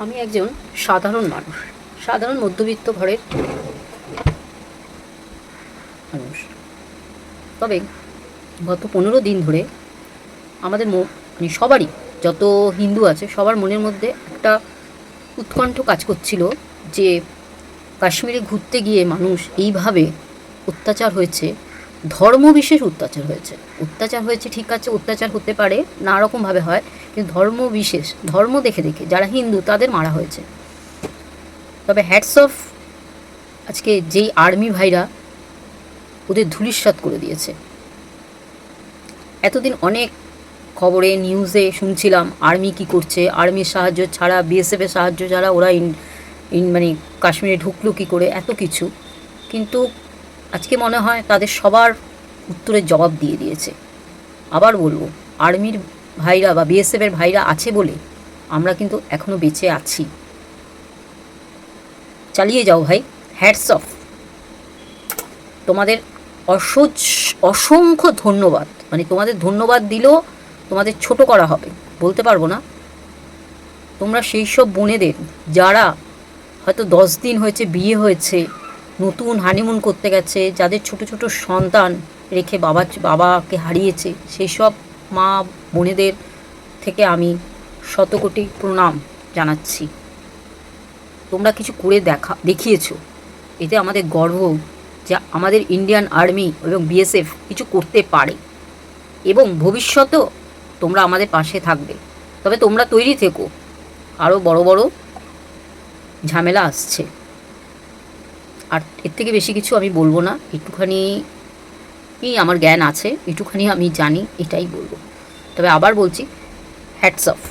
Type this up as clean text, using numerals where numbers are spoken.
আমি একজন সাধারণ মানুষ, সাধারণ মধ্যবিত্ত ঘরের মানুষ। তবে গত 15 দিন ধরে আমাদের মানে সবারই, যত হিন্দু আছে সবার মনের মধ্যে একটা উৎকণ্ঠ কাজ করছিল যে কাশ্মীরে ঘুরতে গিয়ে মানুষ এইভাবে অত্যাচার হয়েছে, ধর্ম বিশেষ অত্যাচার হয়েছে। অত্যাচার হয়েছে ঠিক আছে, অত্যাচার হতে পারে, নানা রকমভাবে হয়, কিন্তু ধর্ম বিশেষ, ধর্ম দেখে দেখে যারা হিন্দু তাদের মারা হয়েছে। তবে হ্যাটস অফ আজকে যেই আর্মি ভাইরা ওদের ধূলিসাৎ করে দিয়েছে। এতদিন অনেক খবরে নিউজে শুনছিলাম আর্মি কি করছে, আর্মির সাহায্য ছাড়া, বিএসএফের সাহায্য ছাড়া ওরা মানে কাশ্মীরে ঢুকলো কী করে, এত কিছু। কিন্তু আজকে মনে হয় তাদের সবার উত্তরের জবাব দিয়ে দিয়েছে। আবার বলবো, আর্মির ভাইরা বা বিএসএফের ভাইরা আছে বলে আমরা কিন্তু এখনও বেঁচে আছি। চালিয়ে যাও ভাই, হ্যাটস অফ। তোমাদের অসংখ্য ধন্যবাদ। মানে তোমাদের ধন্যবাদ দিলেও তোমাদের ছোট করা হবে, বলতে পারবো না। তোমরা সেই সব বোনেদের যারা হয়তো 10 দিন হয়েছে বিয়ে হয়েছে, নতুন হানিমুন করতে গেছে, যাদের ছোট ছোট সন্তান রেখে বাবাকে হারিয়েছে, সেই সব মা বোনেদের থেকে আমি শতকোটি প্রণাম জানাচ্ছি। তোমরা কিছু করে দেখিয়েছো, এতে আমাদের গর্ব যে আমাদের ইন্ডিয়ান আর্মি এবং বিএসএফ কিছু করতে পারে, এবং ভবিষ্যতেও তোমরা আমাদের পাশে থাকবে। তবে তোমরা তৈরি থেকো, আরও বড় বড় ঝামেলা আসছে। আর এর থেকে বেশি কিছু আমি বলবো না, একটুখানি আমার জ্ঞান আছে, একটুখানি আমি জানি, এটাই বলবো। তবে আবার বলছি, হ্যাটস অফ।